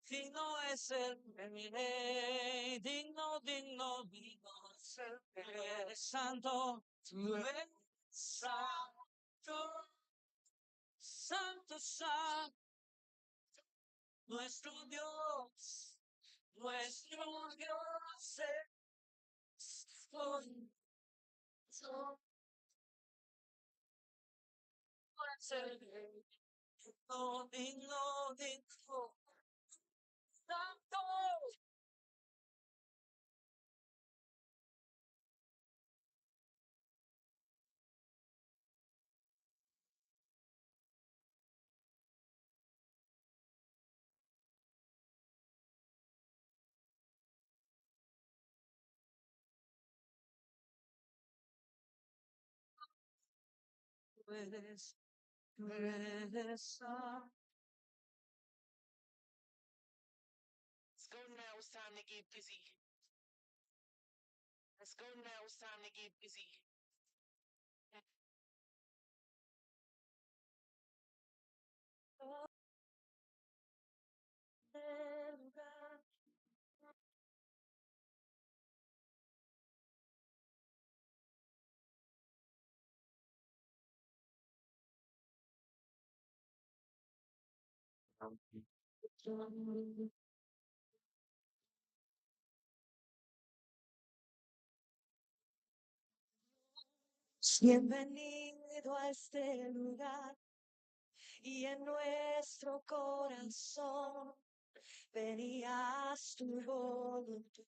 Digno es el rey, digno, digno, digno es el que eres santo, tú eres santo, santo, santo, nuestro Dios, nuestro Dios es santo, es el rey, digno, digno, digno, santo. Tú eres santo. Let's go now. It's time to get busy. Let's go now. It's time to get busy. Bienvenido a este lugar y en nuestro corazón venías tu voluntad.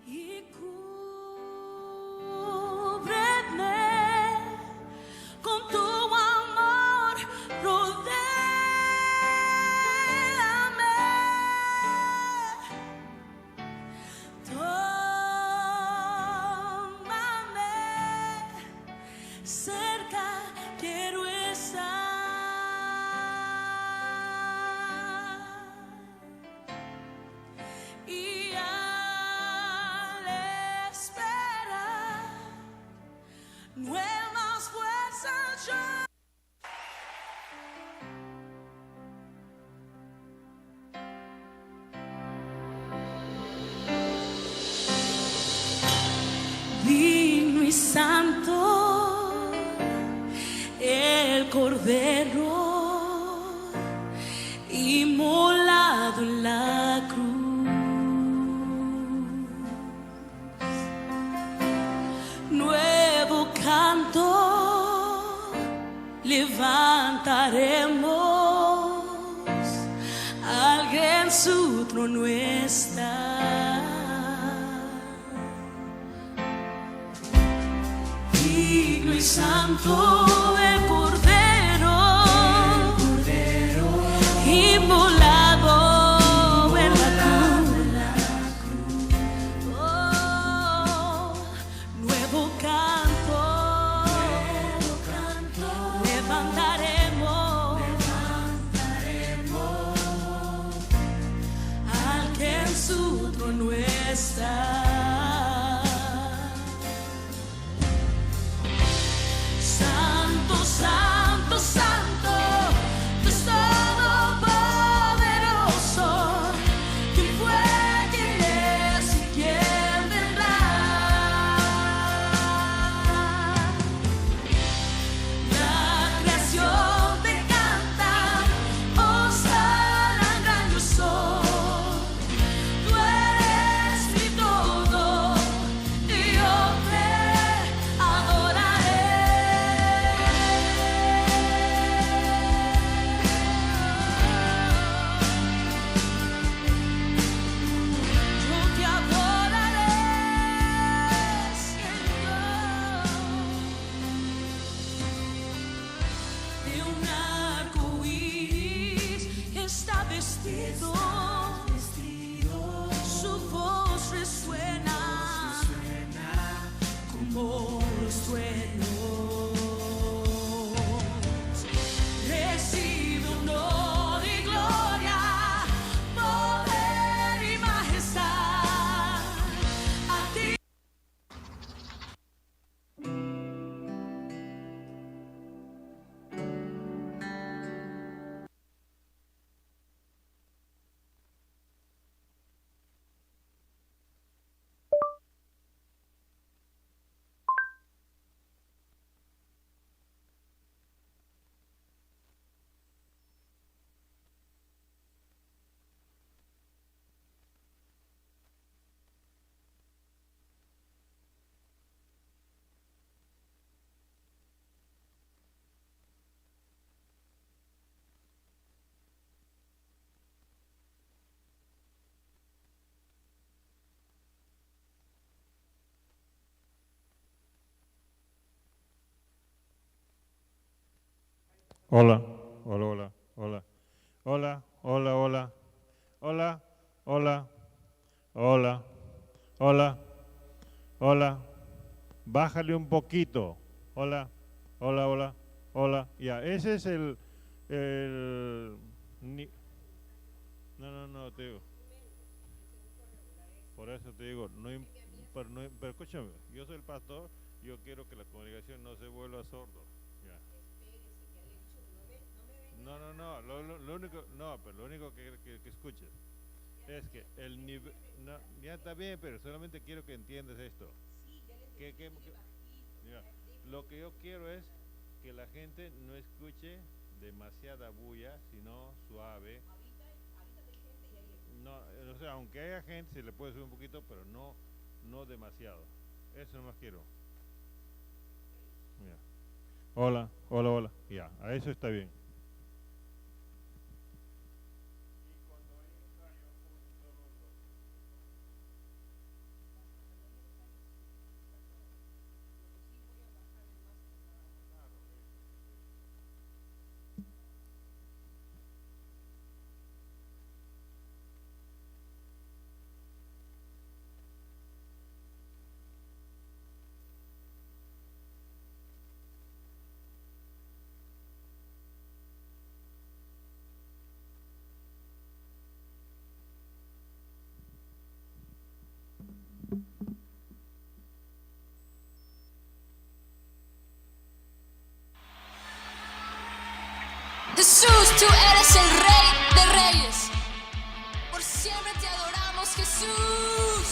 Y cúbreme con tu amor, rodéame. Tómame cerca, quiero estar. Y al esperar nuevas fuerzas yo. Digno y santo el Cordero inmolado en la cruz. Nuevo canto levantaremos, alguien en su trono está. Digno y santo el Cordero, inmolado en la cruz. Oh, nuevo canto levantaremos, al que en su trono está. Santo, santo, santo, Dios todopoderoso, quien fue, quien es y quien vendrá. La creación te canta, Hosana, gran yo soy. Tú eres mi todo. vestido, su voz resuena como los truenos. Recibe honor y gloria, poder y majestad a ti. Hola, hola, hola, hola, hola, hola, hola, hola, hola, hola, hola, hola, bájale un poquito, hola, hola, hola, hola, ya, ese es el, no, te digo, por eso te digo, pero escúchame, yo soy el pastor, yo quiero que la congregación no se vuelva sordo, ya. No, lo único, no, pero lo único que escuches es que el nivel, no, ya está bien, pero solamente quiero que entiendas esto. Ya, lo que yo quiero es que la gente no escuche demasiada bulla, sino suave. No, o sea, aunque haya gente, se le puede subir un poquito, pero no demasiado. Eso nomás quiero. Ya. Hola, hola, hola. Ya, a eso está bien. Jesús, tú eres el Rey de Reyes. Por siempre te adoramos, Jesús.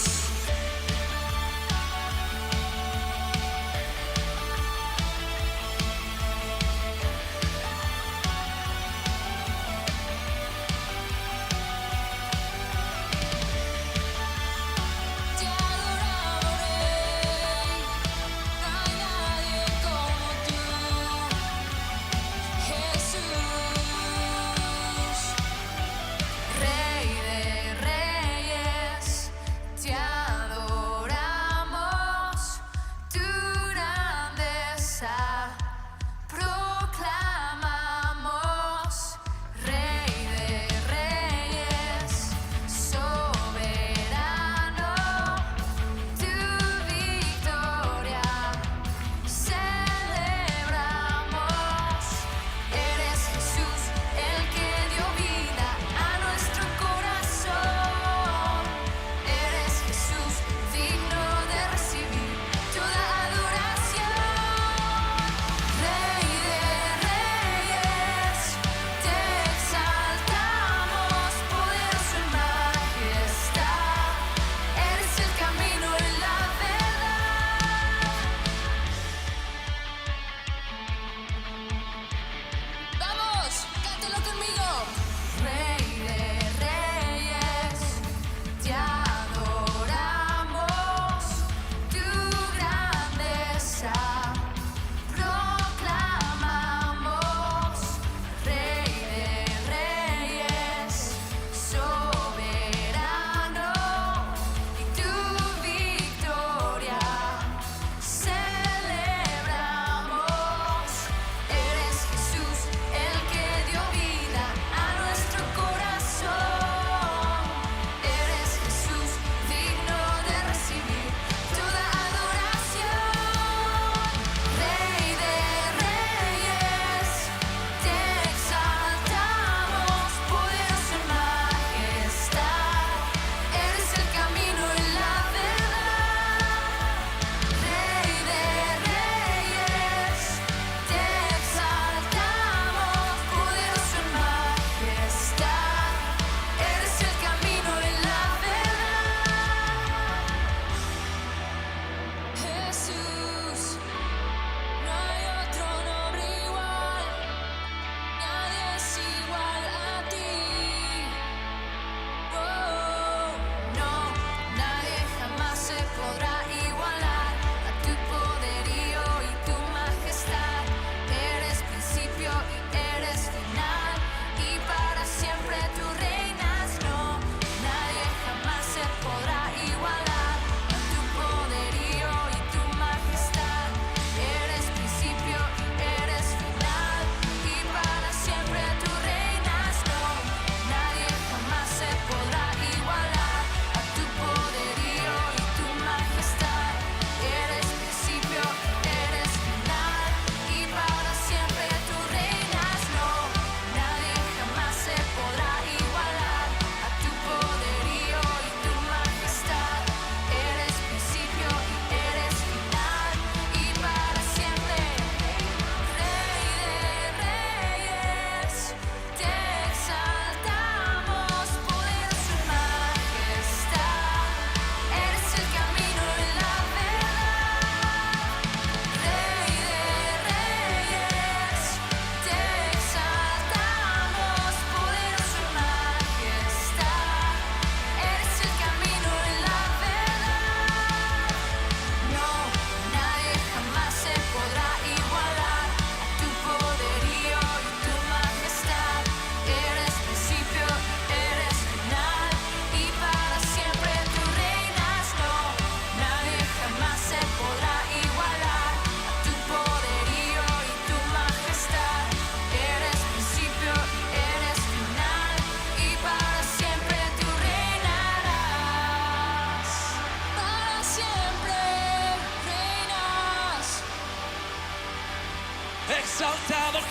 Te adoramos, Rey. No hay nadie como tú, Jesús.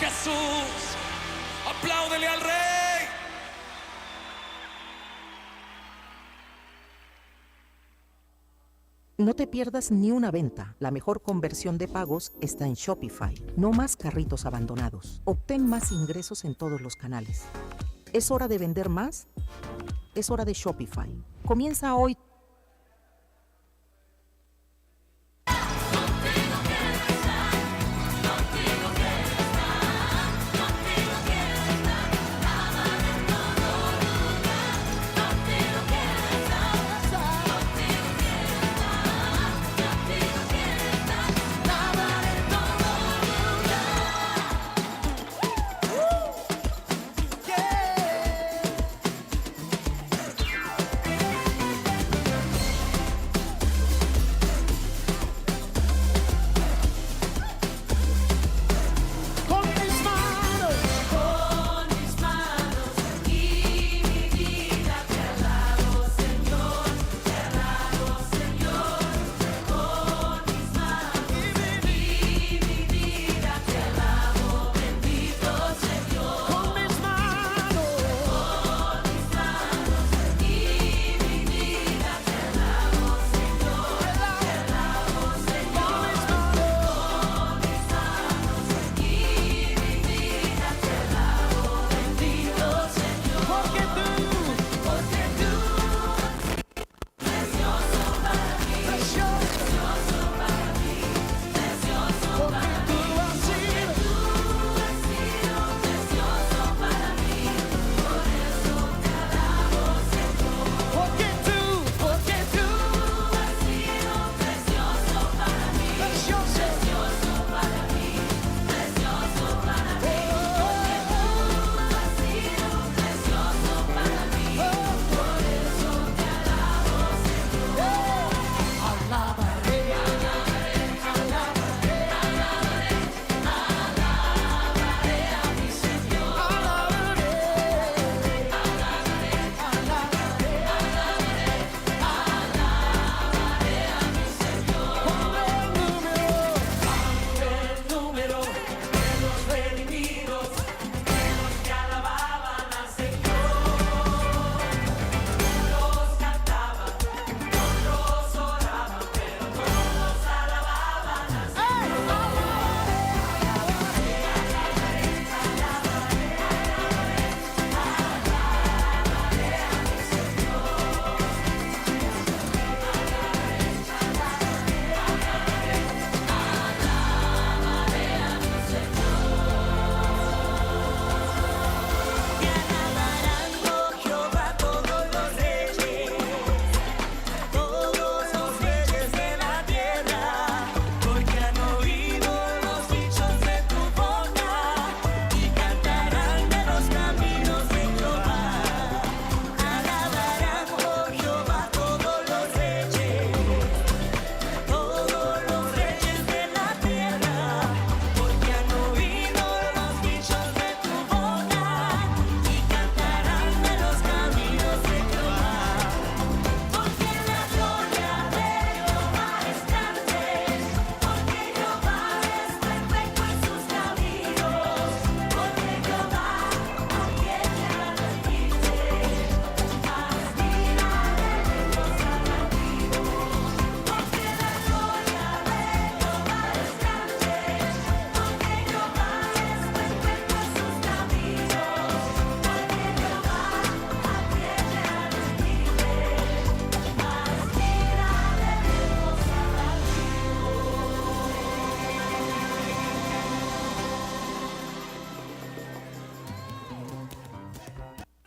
Jesús. Apláudele al Rey. No te pierdas ni una venta. La mejor conversión de pagos está en Shopify. No más carritos abandonados. Obtén más ingresos en todos los canales. ¿Es hora de vender más? Es hora de Shopify. Comienza hoy.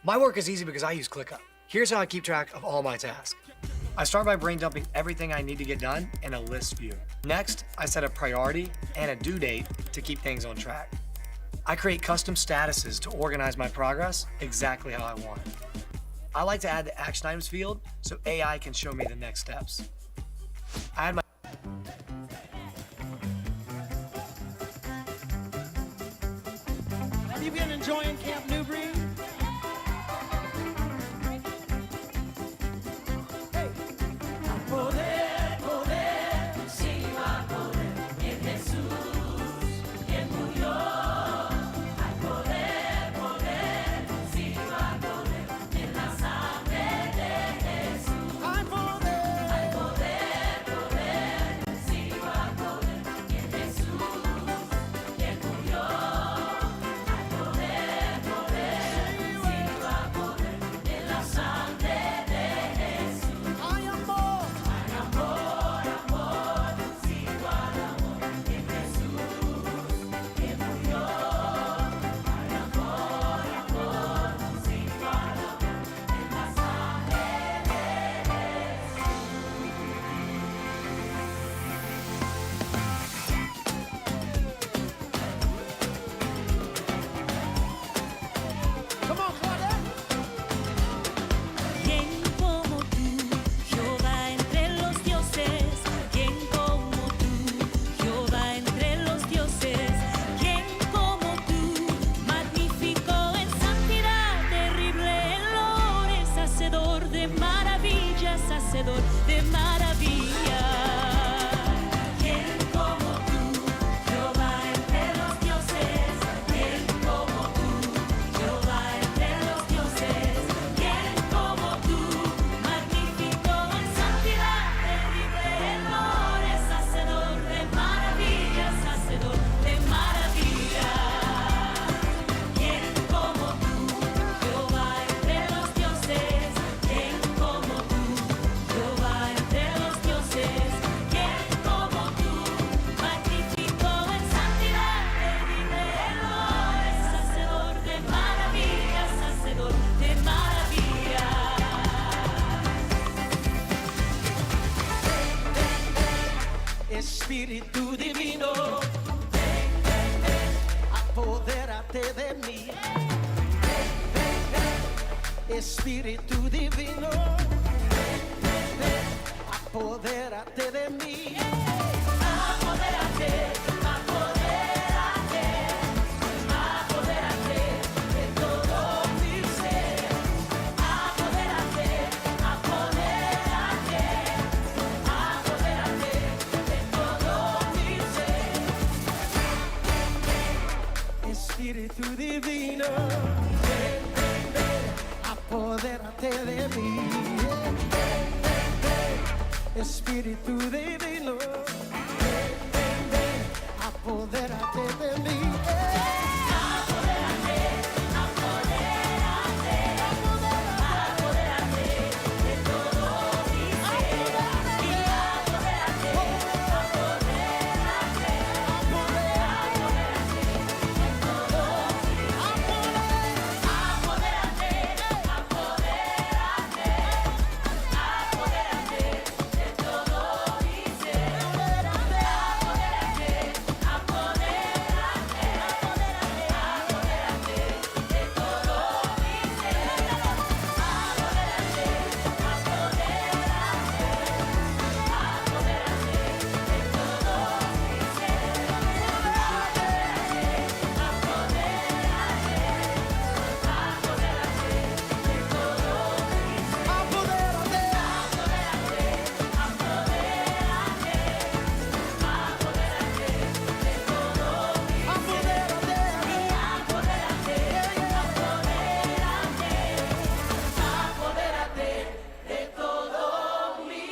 My work is easy because I use ClickUp. Here's how I keep track of all my tasks. I start by brain dumping everything I need to get done in a list view. Next, I set a priority and a due date to keep things on track. I create custom statuses to organize my progress exactly how I want. I like to add the action items field so AI can show me the next steps. I add my Have you been enjoying Camp Newbury? Poder, poder, sí va a poder en Jesús, quien murió. de maravillas, hacedor de maravillas. ¿Quién como tú, Jehová entre los dioses? ¿Quién como tú, Jehová entre los dioses? ¿Quién como tú, magnífico en santidad, terrible en honores, hacedor de maravillas, hacedor de maravillas? ¿Quién como tú, Jehová entre los dioses? ¿Quién como tú, Jehová entre los dioses? ¿Quién como tú, magnífico en santidad, terrible en honores, hacedor de maravillas, hacedor de maravillas? Espíritu divino, apodérate de mí. Espíritu divino, apodérate de mí. Apodérate, apodérate, apodérate de todo mi ser. Apodérate, apodérate, apodérate de todo mi ser. Espíritu divino, apodérate de mí. Espíritu divino, apodérate de mí. Apodérate, apodérate, apodérate de todo mi ser. Y apodérate, apodérate, apodérate de todo mi ser. Apodérate, apodérate, apodérate de todo mi ser. Apodérate, apodérate, apodérate de todo mi ser. Apodérate, de todo mi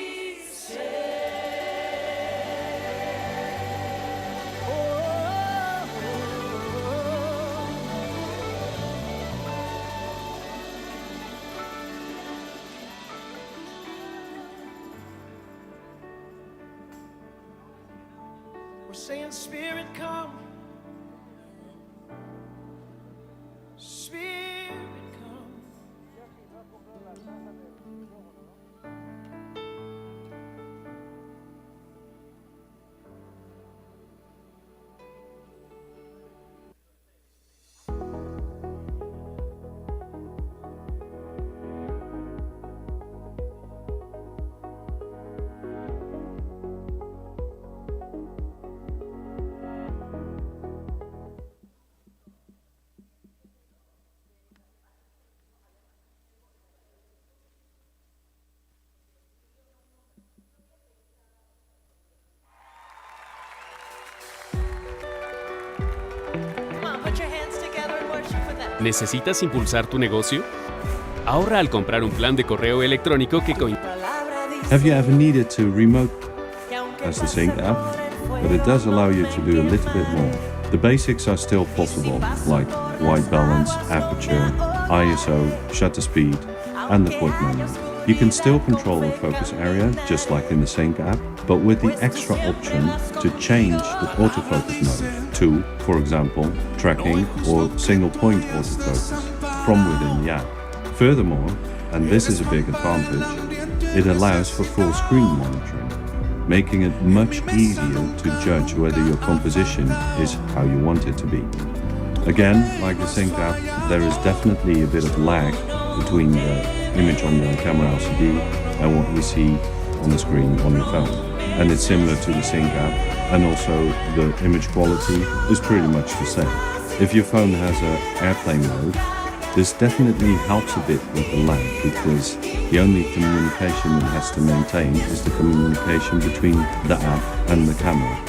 We're saying, Spirit, come. Spirit, come. Come on, put your hands together and worship with us. ¿Necesitas impulsar tu negocio? Ahorra al comprar un plan de correo electrónico que Have you ever needed to remote as the Sync app? But it does allow you to do a little bit more. The basics are still possible, like white balance, aperture, ISO, shutter speed, and the quick menu. You can still control the focus area, just like in the Sync app, but with the extra option to change the autofocus mode to, for example, tracking or single point autofocus from within the app. Furthermore, and this is a big advantage, it allows for full screen monitoring, making it much easier to judge whether your composition is how you want it to be. Again, like the Sync app, there is definitely a bit of lag between the image on the camera LCD and what we see on the screen on your phone. And it's similar to the Sync app, and also the image quality is pretty much the same. If your phone has an airplane mode, This definitely helps a bit with the lag because the only communication it has to maintain is the communication between the app and the camera.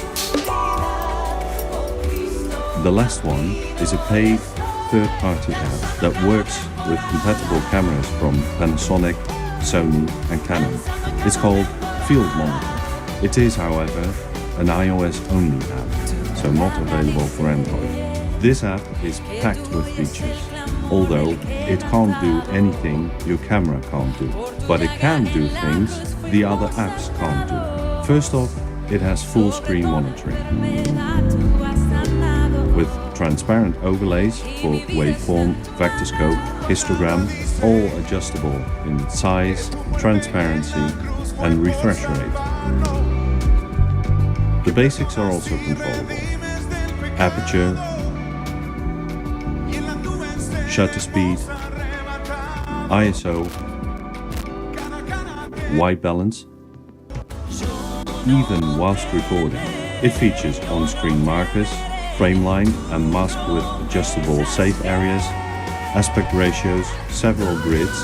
The last one is a paid third-party app that works with compatible cameras from Panasonic, Sony and Canon. It's called Field Monitor. It is, however, an iOS-only app, so not available for Android. This app is packed with features, although it can't do anything your camera can't do, but it can do things the other apps can't do. First off, it has full screen monitoring with transparent overlays for waveform, vector scope, histogram, all adjustable in size, transparency and refresh rate. The basics are also controllable. Aperture, shutter speed, ISO, white balance. Even whilst recording, it features on-screen markers, frame line and mask with adjustable safe areas, aspect ratios, several grids,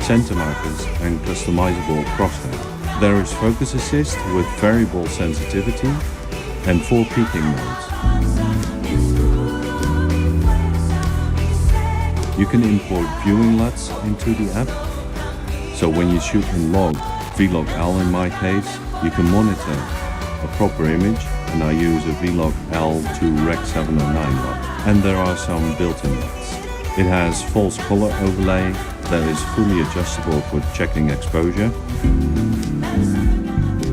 center markers and customizable crosshair. There is focus assist with variable sensitivity and 4 peaking modes. You can import viewing LUTs into the app, so when you shoot in log, Vlog-L in my case, you can monitor a proper image, and I use a Vlog-L to Rec 709 LUT, and there are some built-in LUTs. It has false color overlay that is fully adjustable for checking exposure.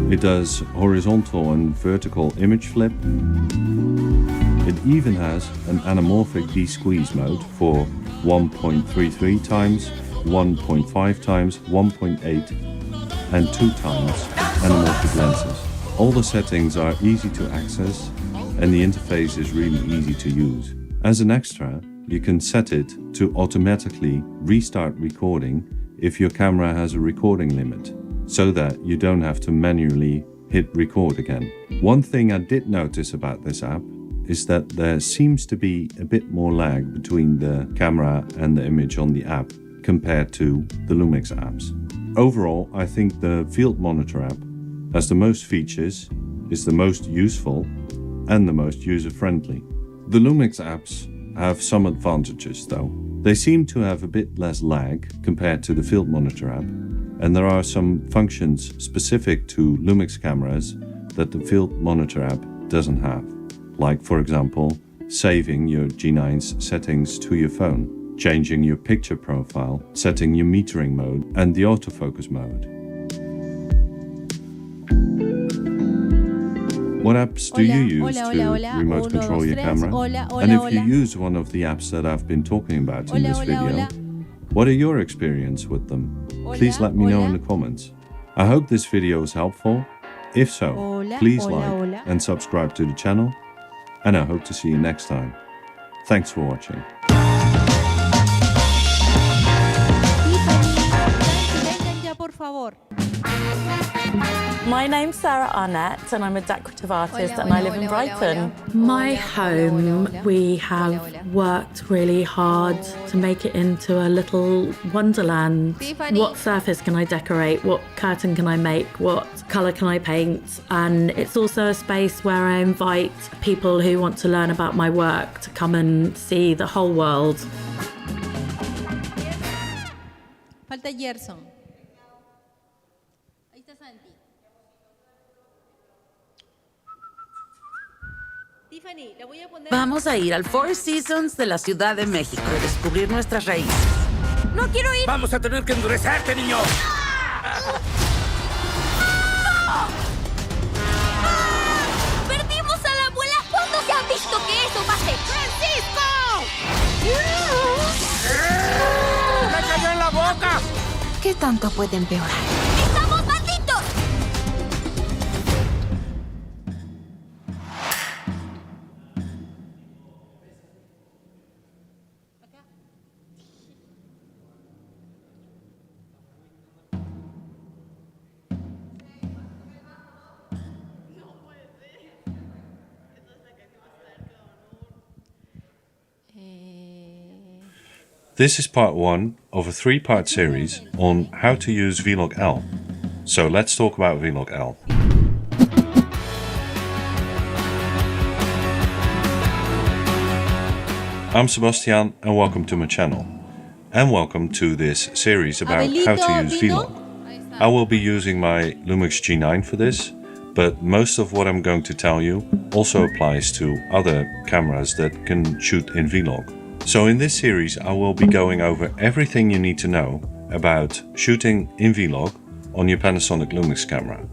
It does horizontal and vertical image flip. It even has an anamorphic de-squeeze mode for 1.33 times, 1.5 times, 1.8 and 2 times anamorphic lenses. All the settings are easy to access and the interface is really easy to use. As an extra, you can set it to automatically restart recording if your camera has a recording limit, so that you don't have to manually hit record again. One thing I did notice about this app is that there seems to be a bit more lag between the camera and the image on the app compared to the Lumix apps. Overall, I think the Field Monitor app has the most features, is the most useful and the most user-friendly. The Lumix apps have some advantages though. They seem to have a bit less lag compared to the Field Monitor app, and there are some functions specific to Lumix cameras that the Field Monitor app doesn't have. Like, for example, saving your G9's settings to your phone, changing your picture profile, setting your metering mode and the autofocus mode. What apps do you use to remote control your camera? And if you use one of the apps that I've been talking about in this video, what are your experience with them? Please let me know in the comments. I hope this video is helpful. If so, please like and subscribe to the channel, and I hope to see you next time. Thanks for watching. My name's Sarah Arnett and I'm a decorative artist and I live in Brighton. My home, we have worked really hard to make it into a little wonderland. What surface can I decorate? What curtain can I make? What colour can I paint? And it's also a space where I invite people who want to learn about my work to come and see the whole world. Falta Gerson. Vamos a ir al Four Seasons de la Ciudad de México y descubrir nuestras raíces. ¡No quiero ir! Vamos a tener que endurecerte, niño. ¡Perdimos a la abuela! ¿Cuándo se ha visto que eso pase? ¡Francisco! ¡Me cayó en la boca! ¿Qué tanto puede empeorar? ¡Estamos malditos! This is part 1 of a 3-part series on how to use Vlog L. So let's talk about Vlog L. I'm Sebastian and welcome to my channel. And welcome to this series about how to use Vlog. I will be using my Lumix G9 for this, but most of what I'm going to tell you also applies to other cameras that can shoot in Vlog. So in this series I will be going over everything you need to know about shooting in Vlog on your Panasonic Lumix camera.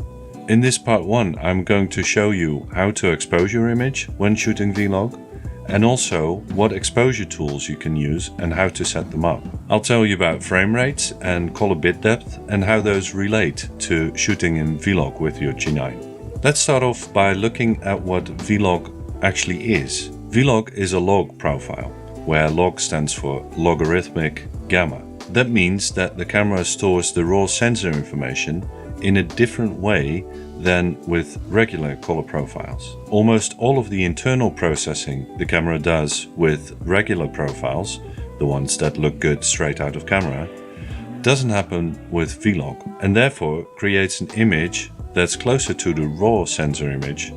In this part 1 I'm going to show you how to expose your image when shooting Vlog, and also what exposure tools you can use and how to set them up. I'll tell you about frame rates and color bit depth and how those relate to shooting in Vlog with your G9. Let's start off by looking at what Vlog actually is. Vlog is a log profile, where log stands for logarithmic gamma. That means that the camera stores the raw sensor information in a different way than with regular color profiles. Almost all of the internal processing the camera does with regular profiles, the ones that look good straight out of camera, doesn't happen with Vlog, and therefore creates an image that's closer to the raw sensor image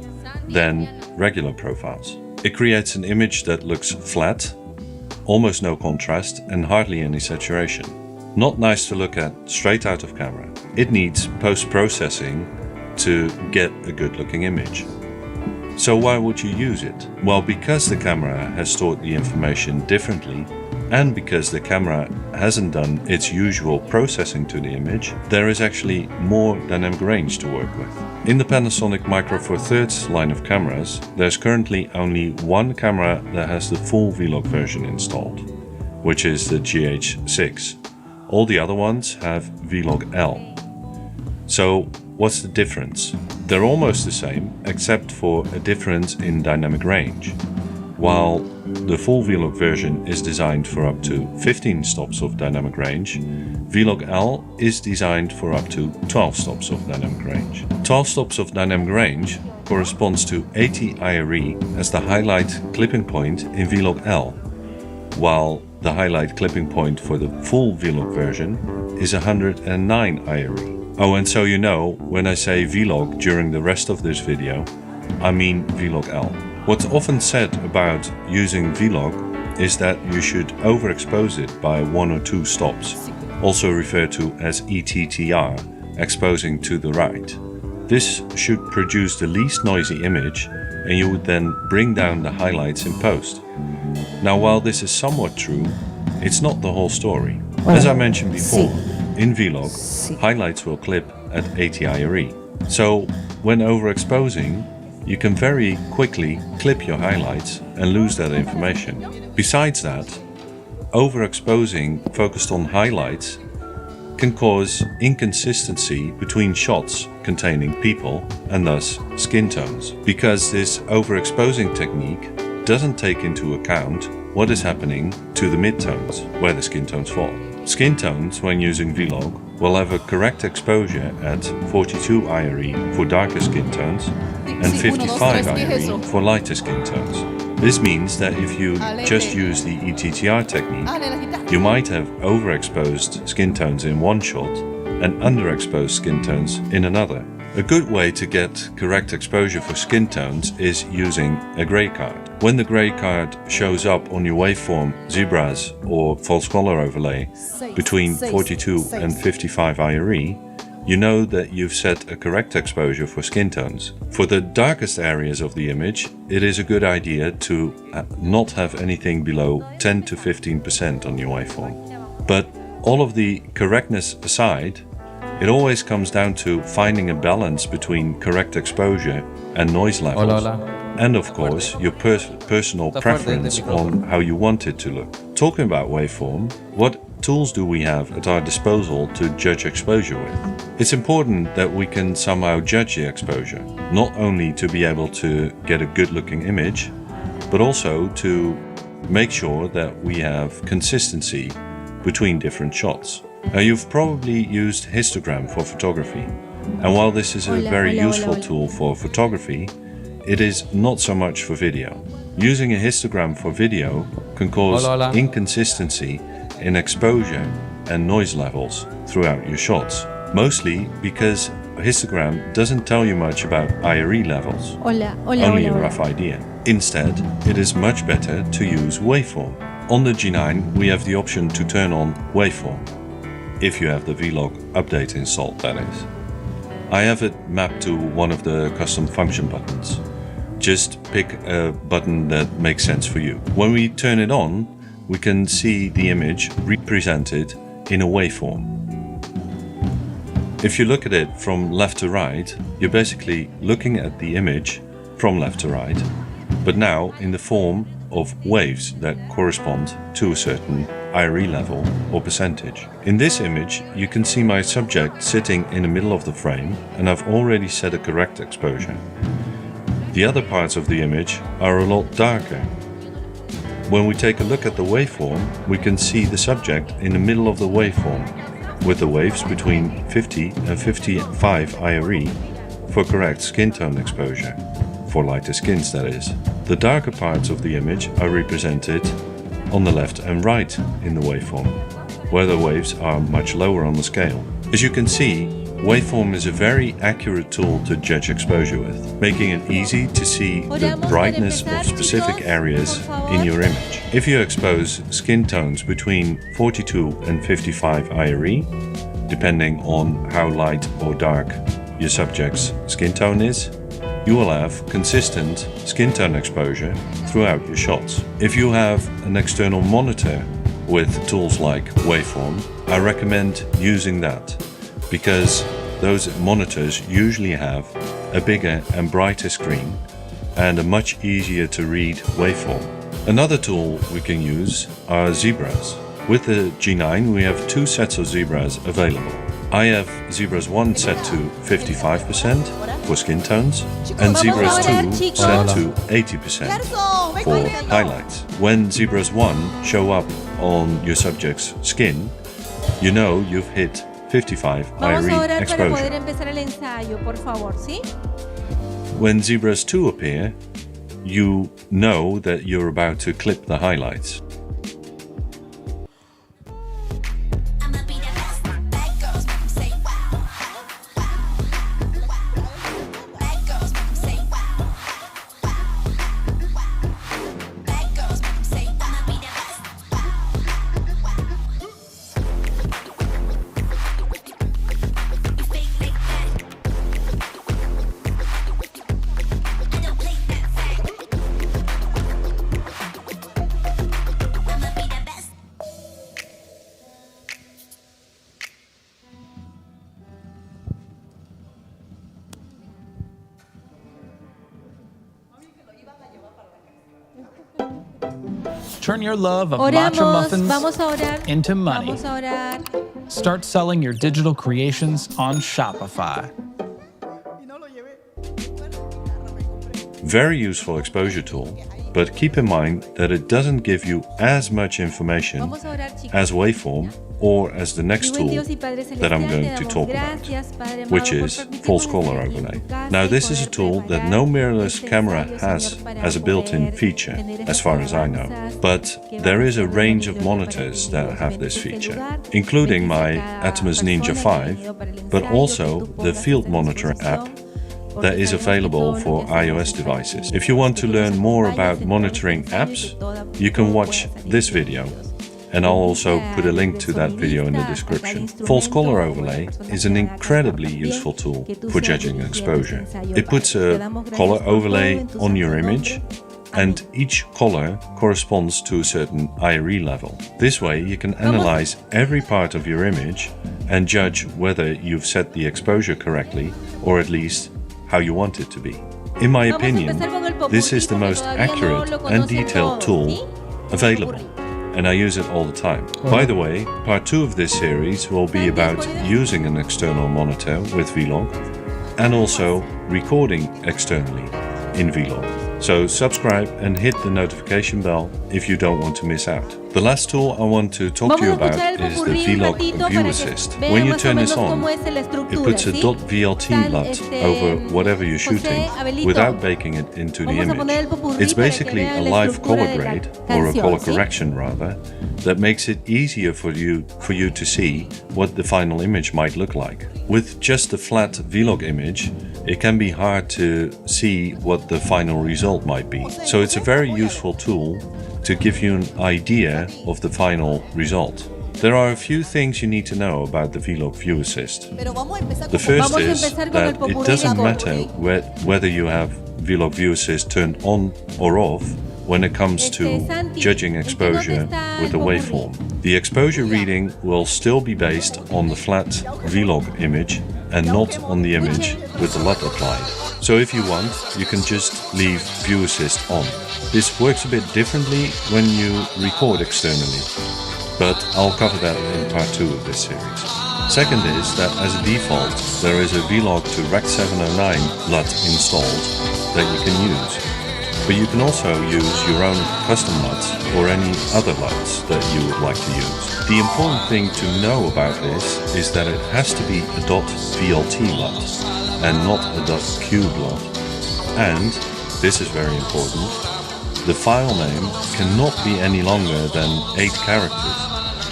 than regular profiles. It creates an image that looks flat, almost no contrast and hardly any saturation. Not nice to look at straight out of camera. It needs post-processing to get a good looking image. So why would you use it? Well, because the camera has stored the information differently and because the camera hasn't done its usual processing to the image, there is actually more dynamic range to work with. In the Panasonic Micro Four Thirds line of cameras, there's currently only one camera that has the full Vlog version installed, which is the GH6. All the other ones have Vlog L. So what's the difference? They're almost the same, except for a difference in dynamic range. While the full Vlog version is designed for up to 15 stops of dynamic range, Vlog L is designed for up to 12 stops of dynamic range. 12 stops of dynamic range corresponds to 80 IRE as the highlight clipping point in Vlog L, while the highlight clipping point for the full Vlog version is 109 IRE. Oh, and so you know, when I say Vlog during the rest of this video, I mean Vlog L. What's often said about using Vlog is that you should overexpose it by 1 or 2 stops, also referred to as ETTR, exposing to the right. This should produce the least noisy image, and you would then bring down the highlights in post. Now, while this is somewhat true, it's not the whole story. As I mentioned before, in Vlog, highlights will clip at 80 IRE. So when overexposing, you can very quickly clip your highlights and lose that information. Besides that, overexposing focused on highlights can cause inconsistency between shots containing people and thus skin tones, because this overexposing technique doesn't take into account what is happening to the midtones, where the skin tones fall. Skin tones, when using Vlog, will have a correct exposure at 42 IRE for darker skin tones and 55 IRE for lighter skin tones. This means that if you just use the ETTR technique, you might have overexposed skin tones in one shot and underexposed skin tones in another. A good way to get correct exposure for skin tones is using a gray card. When the gray card shows up on your waveform, zebras or false color overlay between 42 and 55 IRE, you know that you've set a correct exposure for skin tones. For the darkest areas of the image, it is a good idea to not have anything below 10 to 15% on your waveform. But all of the correctness aside, it always comes down to finding a balance between correct exposure and noise levels. And of course, your personal preference on how you want it to look. Talking about waveform, what tools do we have at our disposal to judge exposure with? It's important that we can somehow judge the exposure, not only to be able to get a good looking image, but also to make sure that we have consistency between different shots. Now, you've probably used histogram for photography, and while this is a very useful tool for photography, it is not so much for video. Using a histogram for video can cause inconsistency in exposure and noise levels throughout your shots, mostly because a histogram doesn't tell you much about IRE levels, only a rough idea. Instead, it is much better to use waveform. On the G9 we have the option to turn on waveform, if you have the Vlog update installed, that is. I have it mapped to one of the custom function buttons. Just pick a button that makes sense for you. When we turn it on, we can see the image represented in a waveform. If you look at it from left to right, you're basically looking at the image from left to right, but now in the form of waves that correspond to a certain IRE level or percentage. In this image, you can see my subject sitting in the middle of the frame, and I've already set a correct exposure. The other parts of the image are a lot darker. When we take a look at the waveform, we can see the subject in the middle of the waveform, with the waves between 50 and 55 IRE for correct skin tone exposure, for lighter skins that is. The darker parts of the image are represented on the left and right in the waveform, where the waves are much lower on the scale. As you can see, waveform is a very accurate tool to judge exposure with, making it easy to see the brightness of specific areas in your image. If you expose skin tones between 42 and 55 IRE, depending on how light or dark your subject's skin tone is, you will have consistent skin tone exposure throughout your shots. If you have an external monitor with tools like waveform, I recommend using that, because those monitors usually have a bigger and brighter screen and a much easier to read waveform. Another tool we can use are zebras. With the G9 we have two sets of zebras available. I have Zebras 1 set to 55% for skin tones and Zebras 2 set to 80% for highlights. When Zebras 1 show up on your subject's skin, you know you've hit 55 IRE exposure. When Zebras 2 appear, you know that you're about to clip the highlights. Turn your love of matcha muffins vamos a orar, into money. vamos a orar. Start selling your digital creations on Shopify. Very useful exposure tool, but keep in mind that it doesn't give you as much information as waveform or as the next tool that I'm going to talk about, which is false color overlay. Now this is a tool that no mirrorless camera has as a built-in feature, as far as I know, but there is a range of monitors that have this feature, including my Atomos Ninja 5, but also the Field Monitor app that is available for iOS devices. If you want to learn more about monitoring apps, you can watch this video, and I'll also put a link to that video in the description. False color overlay is an incredibly useful tool for judging exposure. It puts a color overlay on your image, and each color corresponds to a certain IRE level. This way you can analyze every part of your image and judge whether you've set the exposure correctly, or at least how you want it to be. In my opinion, this is the most accurate and detailed tool available, and I use it all the time. By the way, part 2 of this series will be about using an external monitor with Vlog and also recording externally in Vlog. So subscribe and hit the notification bell if you don't want to miss out. The last tool I want to talk to you about is the Vlog View Assist. When you turn this on, it puts a .vlt LUT over whatever you're shooting without baking it into the image. It's basically a live color grade, or a color correction rather, that makes it easier for you to see what the final image might look like. With just a flat Vlog image, it can be hard to see what the final result might be. So it's a very useful tool to give you an idea of the final result. There are a few things you need to know about the Vlog View Assist. The first is that it doesn't matter whether you have Vlog View Assist turned on or off when it comes to judging exposure with a waveform. The exposure reading will still be based on the flat Vlog image and not on the image with the LUT applied. So if you want, you can just leave View Assist on. This works a bit differently when you record externally, but I'll cover that in part 2 of this series. Second is that as a default, there is a Vlog to Rec 709 LUT installed that you can use. But you can also use your own custom LUTs or any other LUTs that you would like to use. The important thing to know about this is that it has to be a .vlt LUT and not a .cube LUT. And, this is very important, the file name cannot be any longer than 8 characters.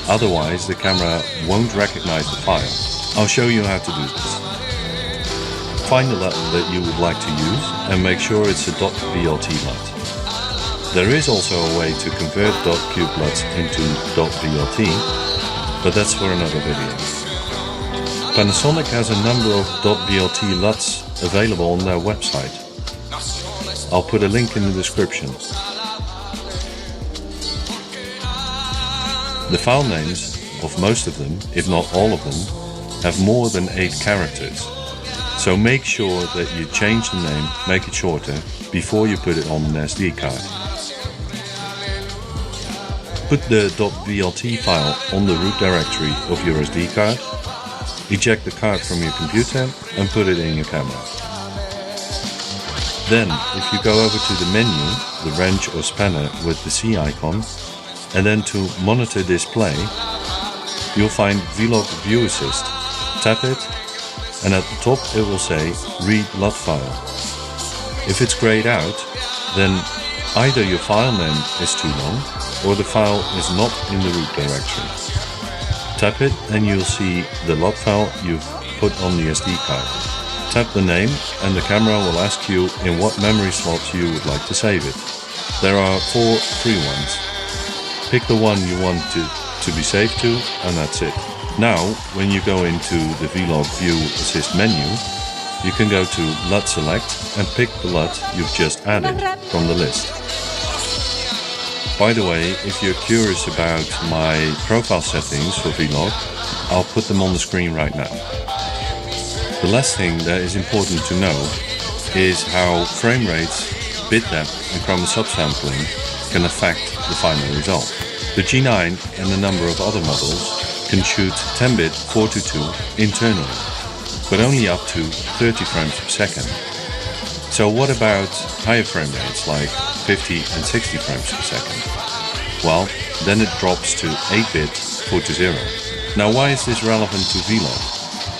Otherwise, the camera won't recognize the file. I'll show you how to do this. Find the LUT that you would like to use and make sure it's a .vlt LUT. There is also a way to convert .cube LUTs into .vlt, but that's for another video. Panasonic has a number of .vlt LUTs available on their website. I'll put a link in the description. The file names of most of them, if not all of them, have more than 8 characters. So make sure that you change the name, make it shorter, before you put it on an SD card. Put the .vlt file on the root directory of your SD card, eject the card from your computer and put it in your camera. Then, if you go over to the menu, the wrench or spanner with the C icon, and then to Monitor Display, you'll find Vlog View Assist. Tap it, and at the top it will say Read LUT File. If it's grayed out, then either your file name is too long, or the file is not in the root directory. Tap it and you'll see the LUT file you've put on the SD card. Tap the name and the camera will ask you in what memory slot you would like to save it. There are 4 free ones. Pick the one you want to be saved to, and that's it. Now, when you go into the Vlog View Assist menu, you can go to LUT Select and pick the LUT you've just added from the list. By the way, if you're curious about my profile settings for Vlog, I'll put them on the screen right now. The last thing that is important to know is how frame rates, bit depth and chroma subsampling can affect the final result. The G9 and a number of other models can shoot 10-bit 4:2 internally, but only up to 30 frames per second. So what about higher frame rates like 50 and 60 frames per second? Well, then it drops to 8-bit 4:0. Now why is this relevant to Vlog?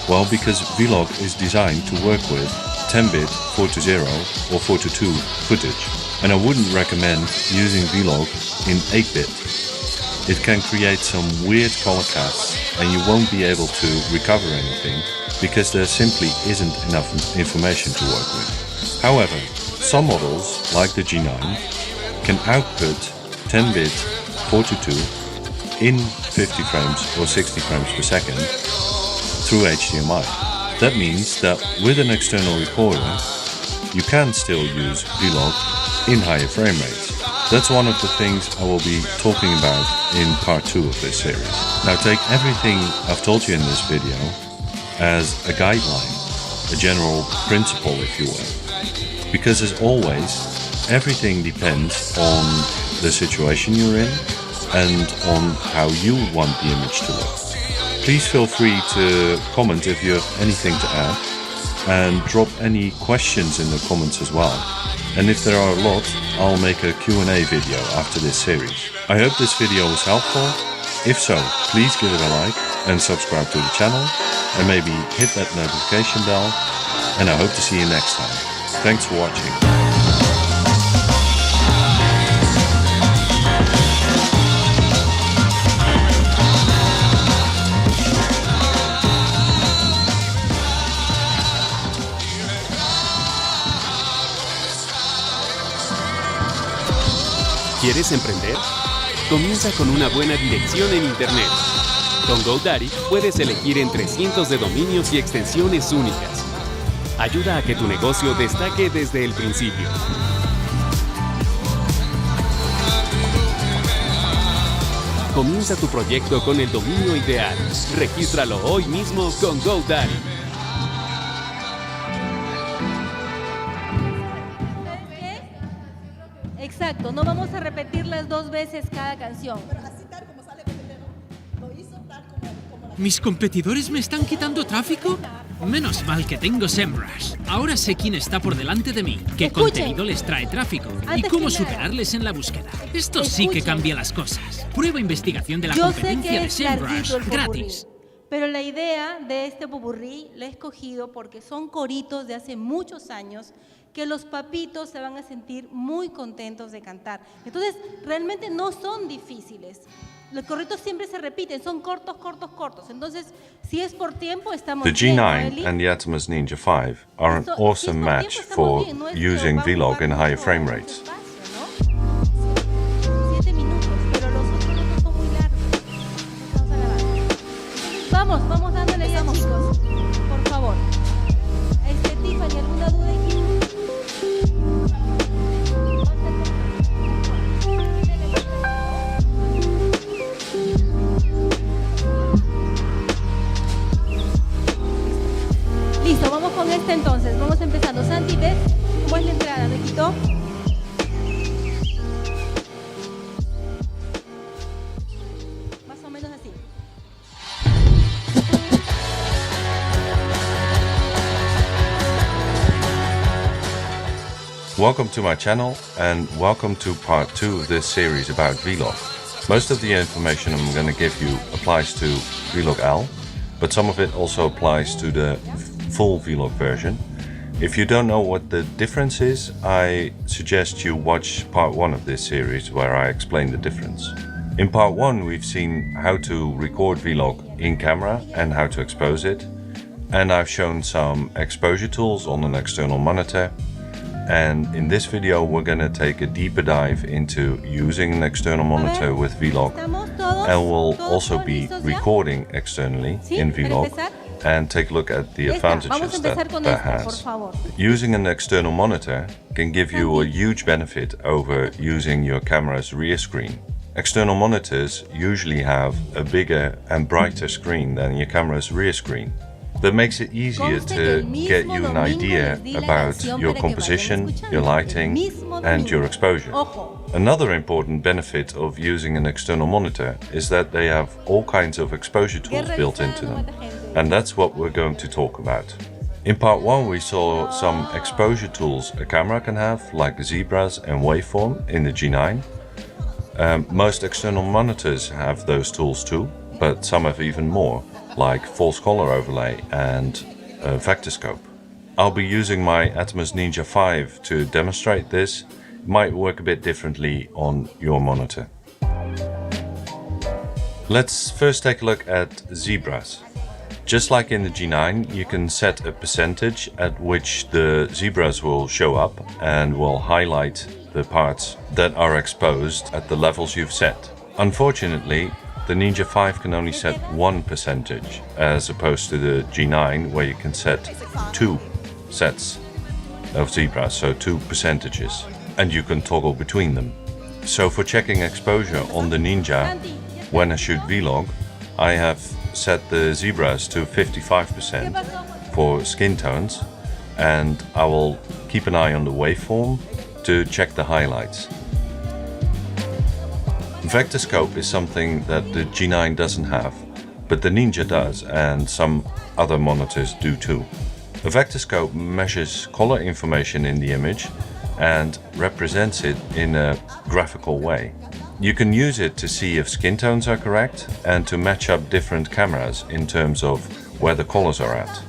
Well, because Vlog is designed to work with 10-bit 4:0 or 4:2 footage, and I wouldn't recommend using Vlog in 8-bit. It can create some weird color casts and you won't be able to recover anything because there simply isn't enough information to work with. However, some models, like the G9, can output 10-bit 4:2 in 50 frames or 60 frames per second through HDMI. That means that with an external recorder, you can still use Vlog in higher frame rates. That's one of the things I will be talking about in part 2 of this series. Now take everything I've told you in this video as a guideline, a general principle if you will. Because as always, everything depends on the situation you're in and on how you want the image to look. Please feel free to comment if you have anything to add. and drop any questions in the comments as well. And if there are a lot, I'll make a Q&A video after this series. I hope this video was helpful. If so, please give it a like and subscribe to the channel, and maybe hit that notification bell, and I hope to see you next time. Thanks for watching. ¿Quieres emprender? Comienza con una buena dirección en Internet. Con GoDaddy puedes elegir entre cientos de dominios y extensiones únicas. Ayuda a que tu negocio destaque desde el principio. Comienza tu proyecto con el dominio ideal. Regístralo hoy mismo con GoDaddy. Exacto, no vamos a repetirlas 2 veces cada canción. ¿Mis competidores me están quitando tráfico? Menos mal que tengo SEMrush. Ahora sé quién está por delante de mí, qué contenido les trae tráfico y cómo superarles en la búsqueda. Esto sí que cambia las cosas. Prueba investigación de la competencia de SEMrush gratis. Pero la idea de este popurrí la he escogido porque son coritos de hace muchos años que los papitos se van a sentir muy contentos de cantar. Entonces, realmente no son difíciles. Los coritos siempre se repiten, son cortos, cortos, cortos. Entonces, si es por tiempo, estamos The bien, G9 Eli. and the Atomos Ninja 5 are an awesome match for using Vlog in higher frame rates. 7 minutos, pero los otros no son muy largos. Vamos a grabar. Vamos dándole ya, chicos. Por favor. Tiffany, ¿alguna duda aquí? Listo, vamos con este entonces. Vamos empezando. Santi, ¿ves cómo es la entrada? ¿Me quitó? Más o menos así. Welcome to my channel and welcome to part 2 of this series about Vlog. Most of the information I'm going to give you applies to Vlog L, but some of it also applies to the full Vlog version. If you don't know what the difference is, I suggest you watch part 1 of this series where I explain the difference. In part 1 we've seen how to record Vlog in camera and how to expose it, and I've shown some exposure tools on an external monitor. And in this video we're going to take a deeper dive into using an external monitor with Vlog, and we'll also be recording externally in Vlog and take a look at the advantages that has. Using an external monitor can give you a huge benefit over using your camera's rear screen. External monitors usually have a bigger and brighter screen than your camera's rear screen. That makes it easier to get you an idea about your composition, your lighting, and your exposure. Another important benefit of using an external monitor is that they have all kinds of exposure tools built into them, and that's what we're going to talk about. In part 1 we saw some exposure tools a camera can have, like zebras and waveform in the G9. Most external monitors have those tools too, but some have even more, like false color overlay and vectorscope. I'll be using my Atomos Ninja 5 to demonstrate this. It might work a bit differently on your monitor. Let's first take a look at zebras. Just like in the G9, you can set a percentage at which the zebras will show up and will highlight the parts that are exposed at the levels you've set. Unfortunately, the Ninja 5 can only set 1% as opposed to the G9 where you can set 2 sets of zebras, so 2 percentages, and you can toggle between them. So for checking exposure on the Ninja, when I shoot Vlog, I have set the zebras to 55% for skin tones, and I will keep an eye on the waveform to check the highlights. Vectorscope is something that the G9 doesn't have, but the Ninja does, and some other monitors do too. A vectorscope measures color information in the image and represents it in a graphical way. You can use it to see if skin tones are correct and to match up different cameras in terms of where the colors are at.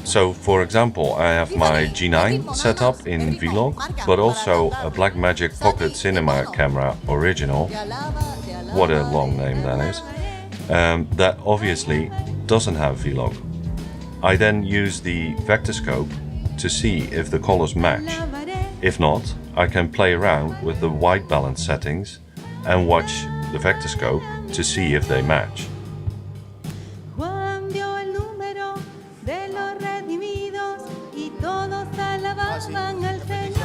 So, for example, I have my G9 set up in Vlog, but also a Blackmagic Pocket Cinema camera original, what a long name that is, that obviously doesn't have Vlog. I then use the vectorscope to see if the colors match. If not, I can play around with the white balance settings and watch the vectorscope to see if they match. Juan dio el número de los redimidos y todos alababan al Señor.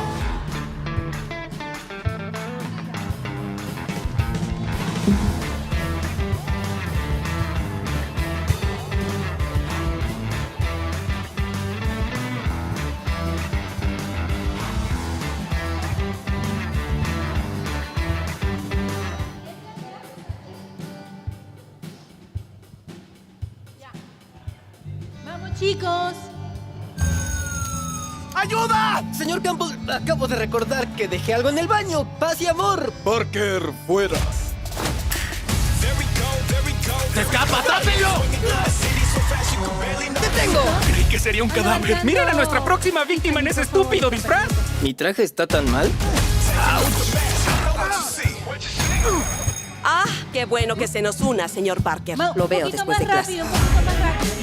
Vamos, chicos. ¡Ayuda! Señor Campbell, acabo de recordar que dejé algo en el baño. Paz y amor. Parker, fuera. ¡Se escapa! ¡Tápenlo! ¡Te tengo! Creí que sería un cadáver. ¡Miren a nuestra próxima víctima en ese estúpido disfraz! ¿Mi traje está tan mal? Ah, qué bueno que se nos una, señor Parker. Lo veo después de clase. Un poquito más rápido.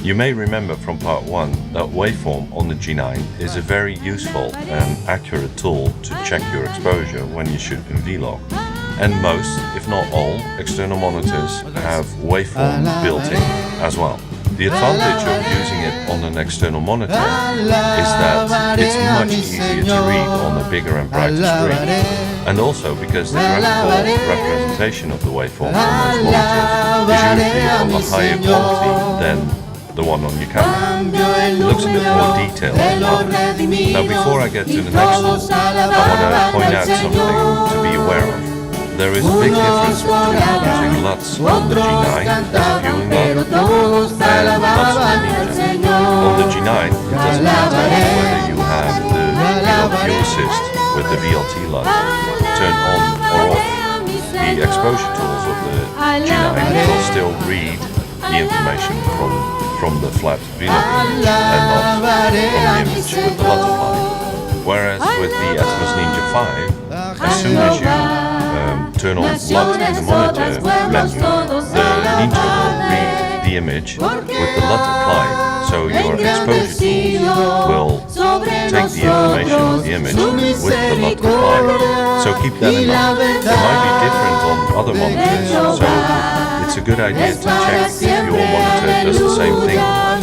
You may remember from part 1 that waveform on the G9 is a very useful and accurate tool to check your exposure when you shoot in Vlog. And most, if not all, external monitors have waveform built in as well. The advantage of using it on an external monitor is that it's much easier to read on a bigger and brighter screen. And also because the graphical representation of the waveform on those monitors is usually of a higher quality than the one on your camera. It looks a bit more detailed as well. Now before I get to the next tool, I want to point out something to be aware of. There is a big difference between using LUTs on the G9 as a viewing LUT and LUTs on the Ninja. On the G9, it doesn't matter whether you have the view assist with the VLT LUT turned on or off. The exposure tools of the G9 will still read the information from the flat Vlog image and not from the image with the LUT applied. Whereas with the Atmos Ninja 5, as soon as you turn on LUT in the monitor menu, the Ninja will read the image with the LUT applied, so your exposure tools will take the information of the image with the LUT applied. So keep that in mind. It might be different on other monitors, so it's a good idea to check if your monitor does the same thing or not.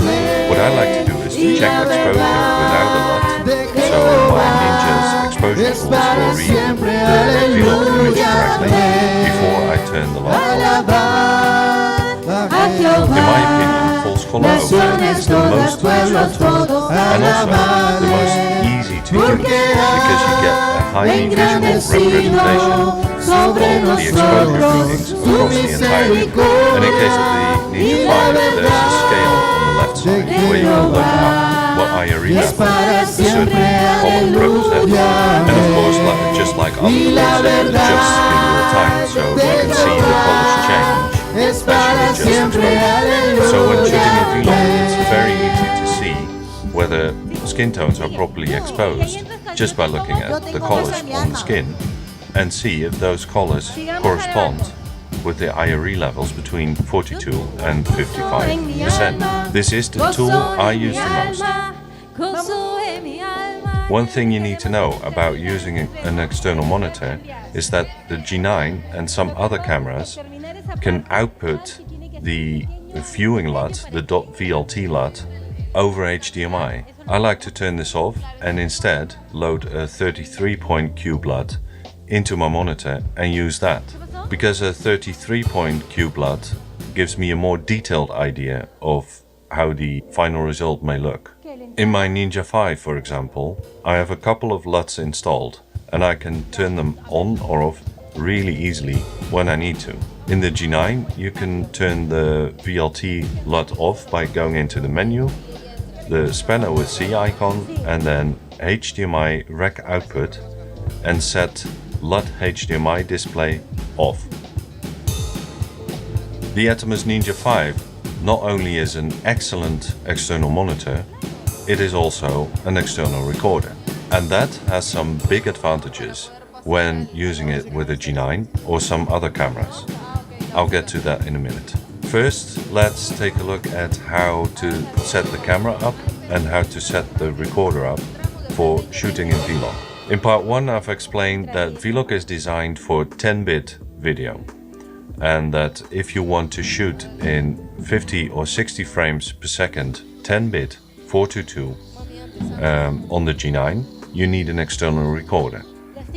What I like to do is to check exposure without the LUT, so my Ninja's exposure tools will read the Vlog image correctly before I turn the LUT off. In my opinion, false color overlay is the most useful tool and also the most easy to use because you get a highly visual representation of the exposure readings across the entire image. And in case of the Ninja 5, there's a scale on the left side where you can look up what IRE level a certain column represents. And of course, just like other tools, it adjusts in real time, so you can see the colors change as you adjust exposure. So when shooting in Vlog, it's very easy to see whether skin tones are properly exposed just by looking at the colors on the skin and see if those colors correspond with the IRE levels between 42 and 55%. This is the tool I use the most. One thing you need to know about using an external monitor is that the G9 and some other cameras can output the viewing LUT, the .vlt LUT, over HDMI. I like to turn this off and instead load a 33-point cube LUT into my monitor and use that, because a 33-point cube LUT gives me a more detailed idea of how the final result may look. In my Ninja 5, for example, I have a couple of LUTs installed, and I can turn them on or off really easily when I need to. In the G9, you can turn the VLT LUT off by going into the menu, the spanner with C icon, and then HDMI rec output, and set LUT HDMI display off. The Atomos Ninja 5 not only is an excellent external monitor, it is also an external recorder. And that has some big advantages when using it with a G9 or some other cameras. I'll get to that in a minute. First, let's take a look at how to set the camera up and how to set the recorder up for shooting in Vlog. In part 1, I've explained that Vlog is designed for 10-bit video, and that if you want to shoot in 50 or 60 frames per second 10-bit 422 on the G9, you need an external recorder,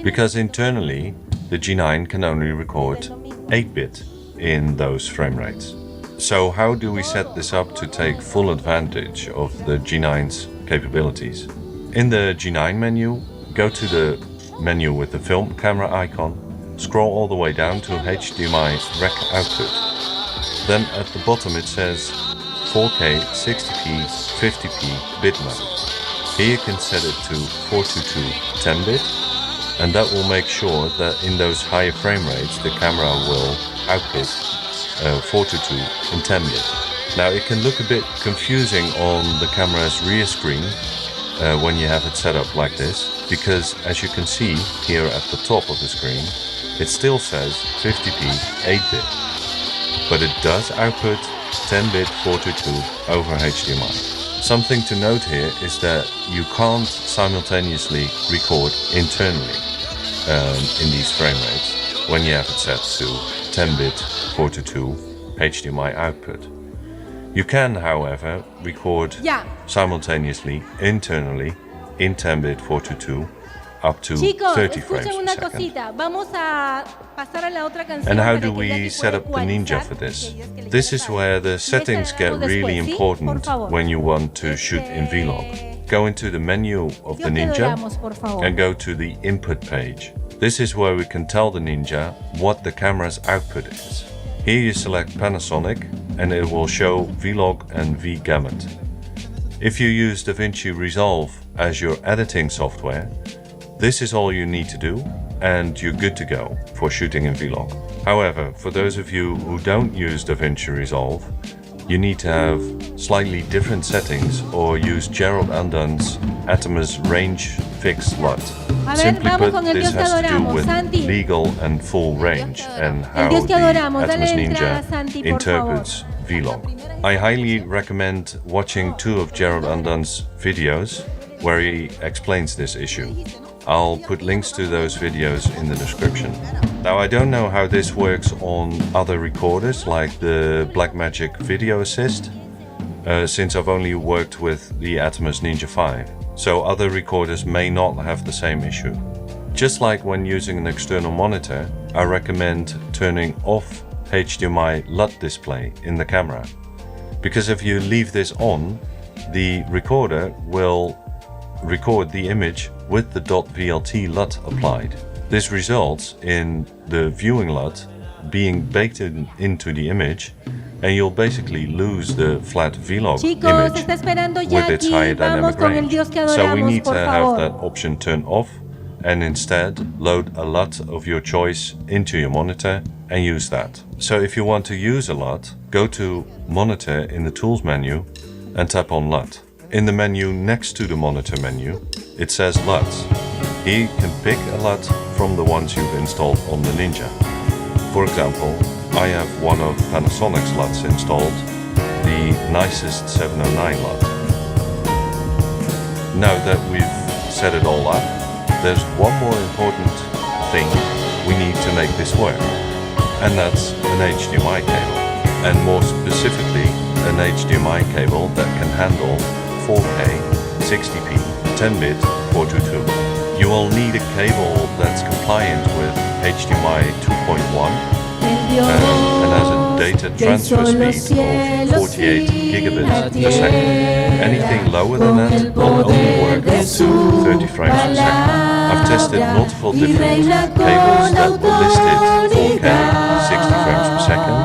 because internally the G9 can only record 8-bit in those frame rates. So how do we set this up to take full advantage of the G9's capabilities? In the G9 menu, go to the menu with the film camera icon, scroll all the way down to HDMI rec output. Then at the bottom it says 4K 60p 50p bitmap. Here you can set it to 422 10-bit, and that will make sure that in those higher frame rates the camera will output 422 in 10-bit. Now it can look a bit confusing on the camera's rear screen when you have it set up like this, because as you can see here at the top of the screen, it still says 50p 8-bit, but it does output 10-bit 422 over HDMI. Something to note here is that you can't simultaneously record internally in these frame rates when you have it set to 10-bit 422 HDMI output. You can, however, record simultaneously internally in 10-bit 422 up to 30 frames per second. And how do we set up the Ninja for this? This is where the settings get really important when you want to shoot in Vlog. Go into the menu of the Ninja and go to the input page. This is where we can tell the Ninja what the camera's output is. Here you select Panasonic and it will show Vlog and V-Gamut. If you use DaVinci Resolve as your editing software, this is all you need to do, and you're good to go for shooting in Vlog. However, for those of you who don't use DaVinci Resolve, you need to have slightly different settings or use Gerald Undon's Atomos Range Fix LUT. Simply put, this has to do with legal and full range and how the Atomos Ninja interprets Vlog. I highly recommend watching 2 of Gerald Undon's videos where he explains this issue. I'll put links to those videos in the description. Now, I don't know how this works on other recorders like the Blackmagic Video Assist, since I've only worked with the Atomos Ninja 5, so other recorders may not have the same issue. Just like when using an external monitor, I recommend turning off HDMI LUT display in the camera, because if you leave this on, the recorder will record the image with the .vlt LUT applied. This results in the viewing LUT being baked into the image, and you'll basically lose the flat Vlog image with its higher dynamic range. So we need to have that option turned off and instead load a LUT of your choice into your monitor and use that. So if you want to use a LUT, go to Monitor in the Tools menu and tap on LUT. In the menu next to the monitor menu, it says LUTs. Here you can pick a LUT from the ones you've installed on the Ninja. For example, I have one of Panasonic's LUTs installed, the nicest 709 LUT. Now that we've set it all up, there's one more important thing we need to make this work, and that's an HDMI cable, and more specifically an HDMI cable that can handle 4K 60p 10-bit 422. You will need a cable that's compliant with HDMI 2.1 and has a data transfer speed of 48 gigabits per second. Anything lower than that will only work up to 30 frames per second. I've tested multiple different cables that were listed 4K 60 frames per second,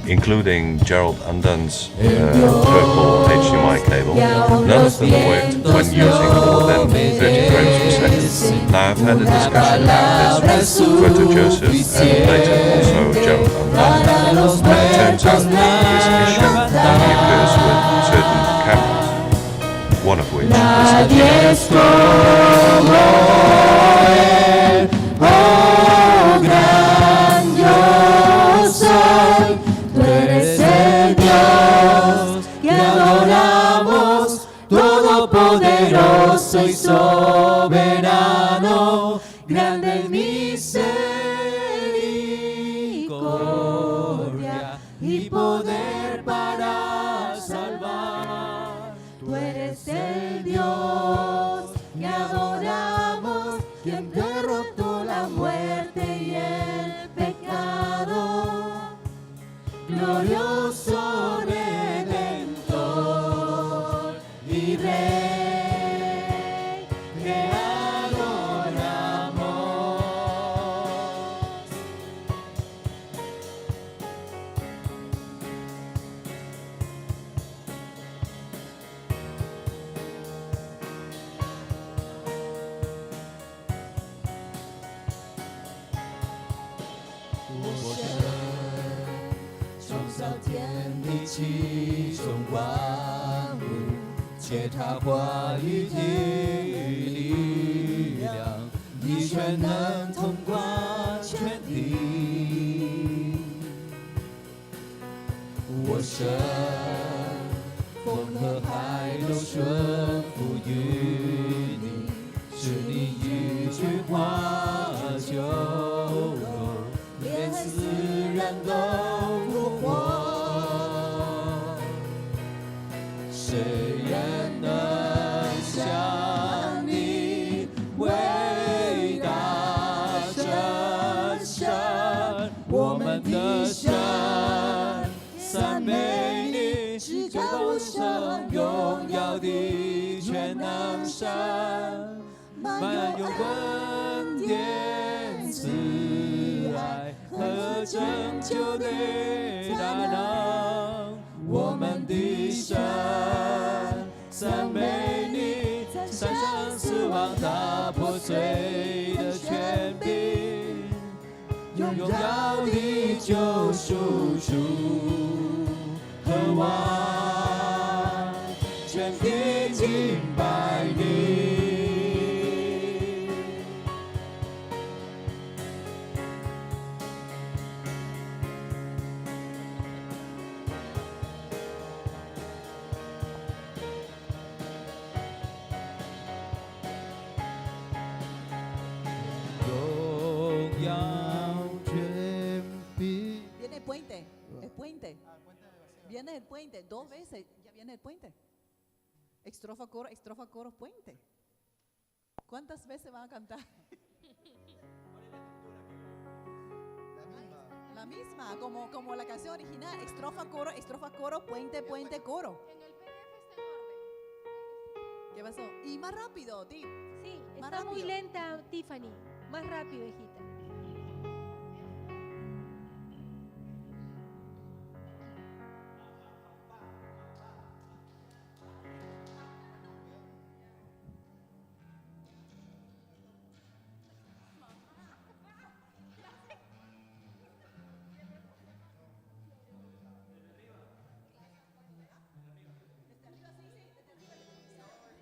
including Gerald Undon's purple HDMI cable. None of them worked when using more than 30 frames per second. Now I've had a discussion about this with Photo Joseph and later also Gerald Undon, and it turns out this issue only occurs with certain cameras, one of which is Tú eres el Dios que adoramos, todopoderoso y soberano, grande en misericordia y poder para salvar. Tú eres el Dios que adoramos, quien derrotó la muerte y el pecado. Glorioso Redentor y Rey, te adoramos.他话语的力量，你全能统管全地。我神，风和海都顺服于你，是你一句话就够，连死人都复活。谁人能像你伟大真神？我们的神，赞美你，至高无上、荣耀的全能神，满有恩典、慈爱和拯救的大能。我们的神，赞美你，战胜死亡，打破罪的权柄，荣耀的救赎主和王，全地敬拜你。Viene el puente, el puente. Viene el puente, 2 veces, ya viene el puente. Estrofa, coro, puente. ¿Cuántas veces van a cantar? La misma, como la canción original, estrofa, coro, puente, puente, coro. ¿Qué pasó? Y más rápido, Tip. Sí, Más está muy rápido. lenta, Tiffany. Más rápido, hijita.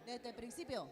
Desde el principio.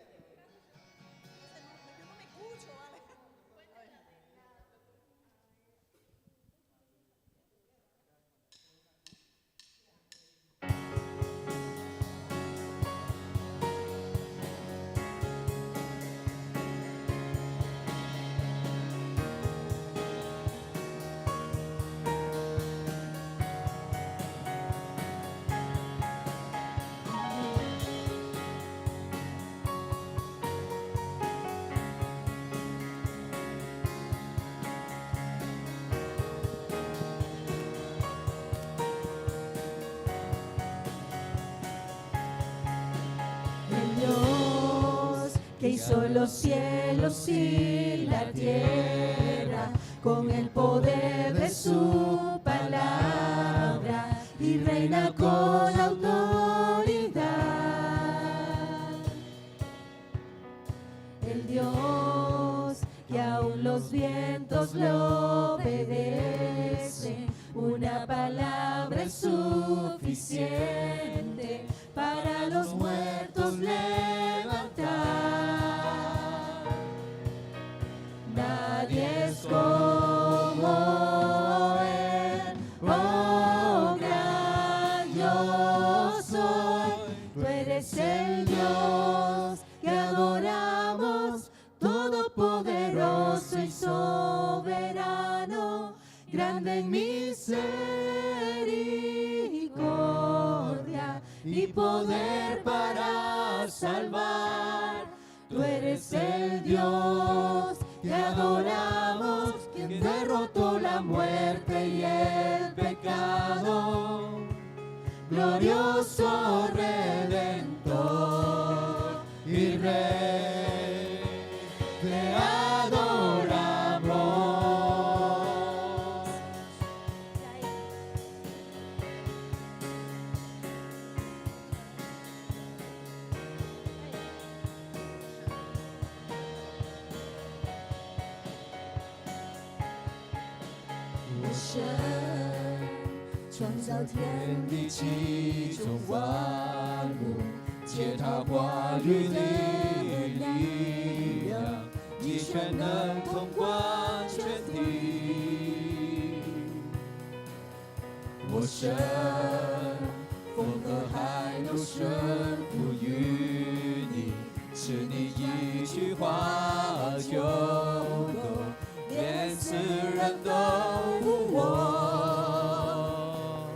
hizo los cielos y la tierra con el poder de su palabra y reina con autoridad. El Dios que aún los vientos le obedecen, una palabra es suficiente para los muertos levantar. Nadie es como Él, oh gran yo soy. Tú eres el Dios que adoramos, todopoderoso y soberano, grande en misericordia y poder para salvar. Tú eres el Dios que adoramos, quien derrotó la muerte y el pecado. Glorioso Redentor y Rey, te adoramos.我神创造天地其中万物，借他话语的力量，你全能统管全地。我神风和海都顺服于你，是你一句话就够，连死人都无我。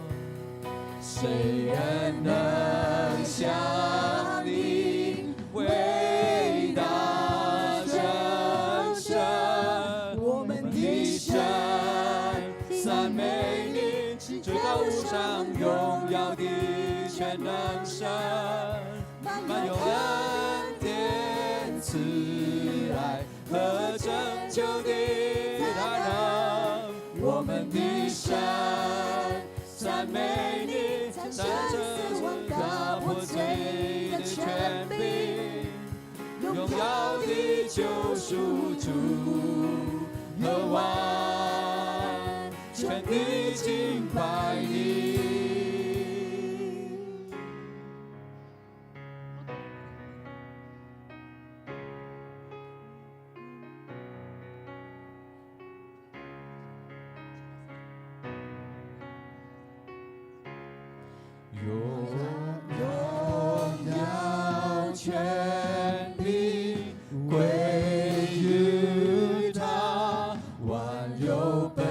谁人能像你伟大真神？我们的神，赞美你，至高无上荣耀的全能神，满有恩典慈爱和拯救的大能。我们的神，赞美你，战胜打破罪的权柄，荣耀的救赎主和完全的敬拜你。荣耀权柄归于他，万有本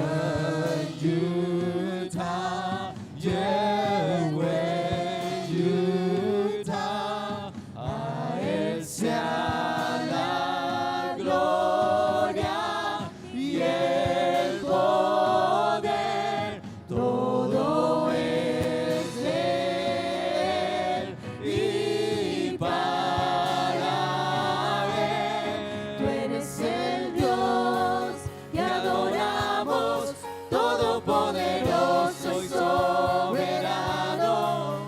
于他，愿归于他。A él sea la gloria y el poder, todo es de él y para él. Tú eres el Dios que adoramos, todopoderoso y soberano,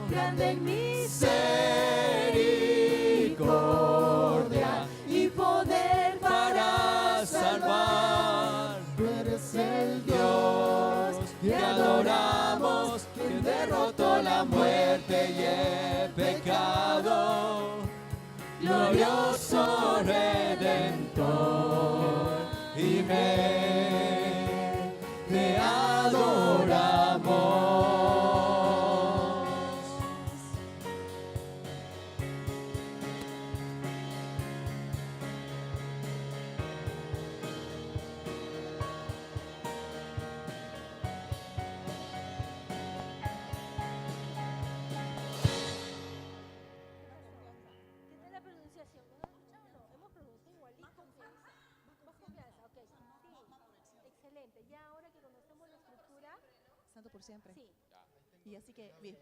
grande en misericordia y poder para salvar. Tú eres el Dios que adoramos, quien derrotó la muerte y el pecado. Glorioso Redentor y Rey, te adoramos. ¿Qué tal la pronunciación? ¿No lo han escuchado? Hemos pronunciado igualito. Más confianza, ok. Sí, excelente. Ya ahora que conocemos la estructura. Santo por siempre. Sí. Y así que, bien.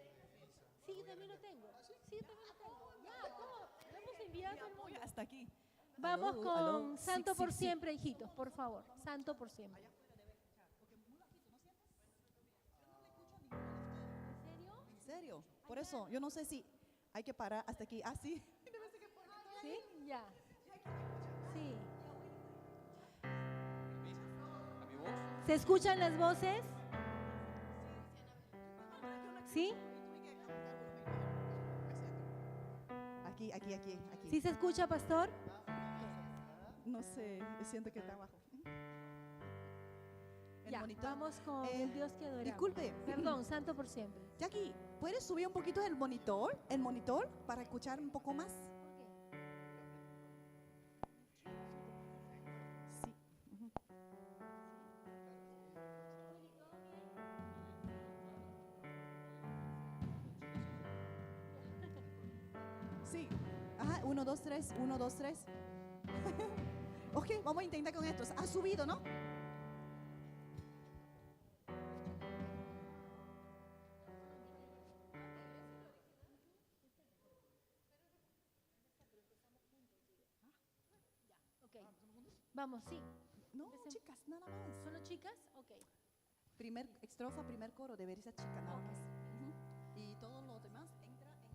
Sí, yo también lo tengo. Sí, yo también lo tengo. Ya, todo. Lo hemos enviado al mundo. Hasta aquí. Vamos Aló, con aló. Santo Sí, por sí. siempre, hijitos, por favor. Santo por siempre. ¿En serio? Por eso, yo no sé si hay que parar hasta aquí. Ah, sí. ¿Sí? Ya. Sí. ¿Se escuchan las voces? ¿Sí? Aquí. ¿Sí se escucha, pastor? No sé, siento que está abajo. El Ya, monitor. vamos con el Dios que adoramos. Disculpe. Perdón, Santo por siempre. Jackie, ¿puedes subir un poquito el monitor? El monitor para escuchar un poco más. Sí. Ujú. Sí. Ajá, 1, 2, 3, 1, 2, 3. Ok, vamos a intentar con esto. Ha subido, ¿no? Ok. Vamos, sí. No, Empecemos. chicas, nada más. ¿Solo chicas? Ok. Primer estrofa, primer coro, debería ser chica nada más. Ujú. Y todos los demás entra en el,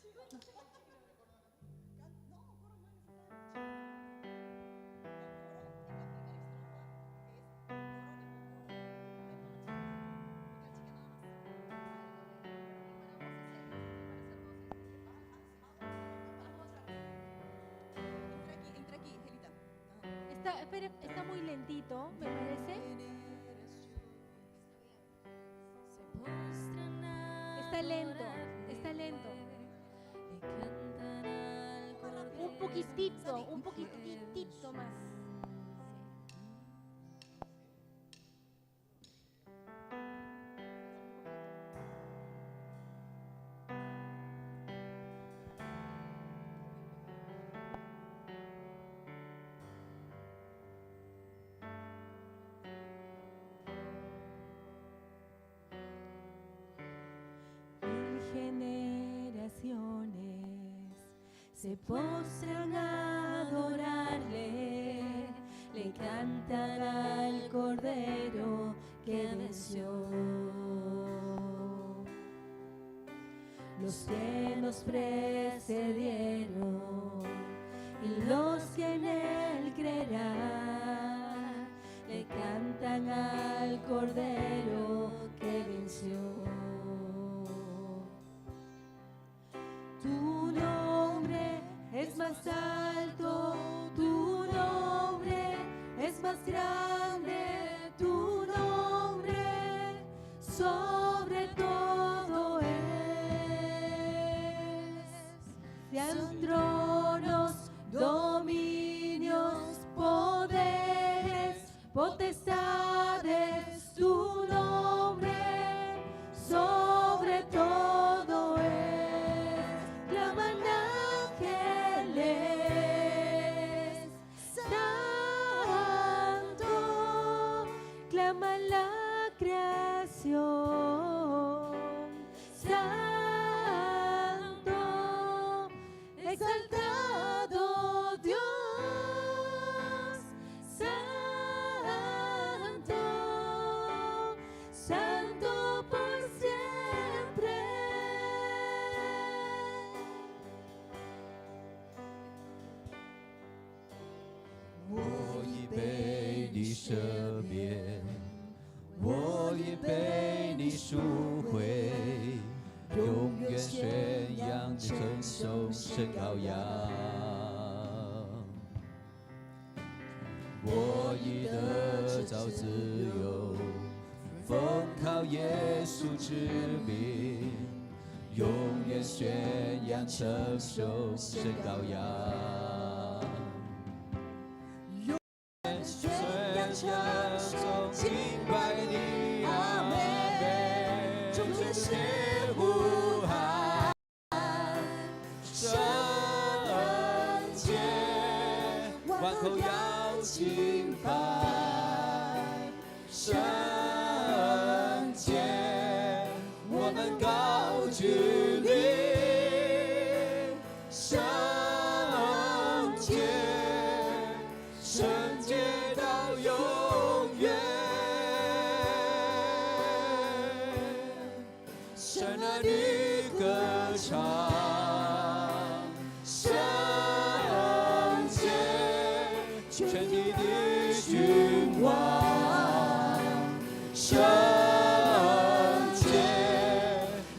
sí, en el segundo, debería. Listo, vamos. Ya. Entra aquí, Angelita. Espera, está muy lentito, me parece. Está lento, está lento. Un poquitito más. Mil generaciones se postran a adorarle, le cantan al Cordero que venció. Los que nos precedieron y los que en él creerán, le cantan al Cordero que venció. Tu nombre es más alto, tu nombre es más grande, tu nombre sobre todo es. Sean tronos, dominios, poderes, potestades, tu nombre sobre todo es. Claman ángeles, santo, clama la creación, santo, exaltado Dios, santo, santo por siempre.我已被你赦免，我也被你赎回，永远宣扬称颂神羔羊。我已得着自由，奉靠耶稣之名，永远宣扬称颂神羔羊。宣扬称颂敬拜你，阿门。众人是呼喊，圣洁，万口要敬拜，圣洁。神儿女歌唱，圣洁，全地的君王，圣洁，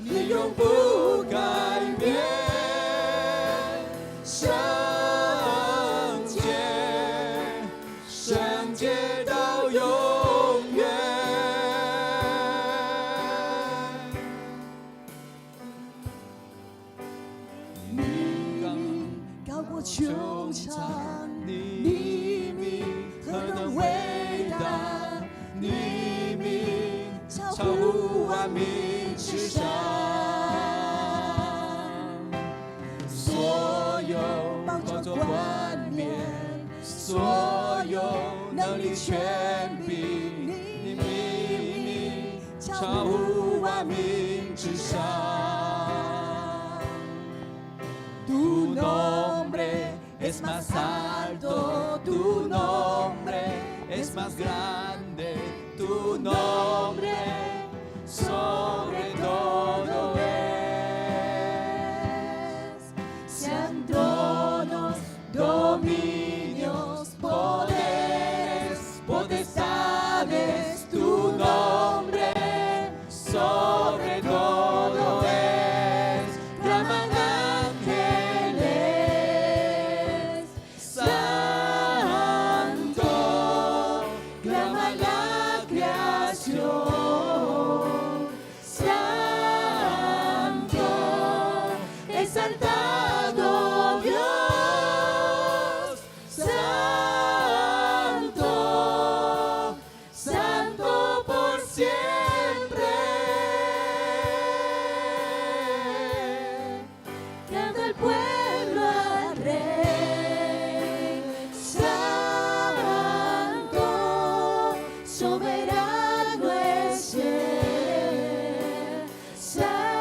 你永不改变，圣洁，圣洁到永远。高过穹苍，你名何等伟大，你名超乎万民之上，所有宝座冠冕，所有能力权柄，你名超乎万民之上。Tu nombre es más alto, tu nombre es más grande.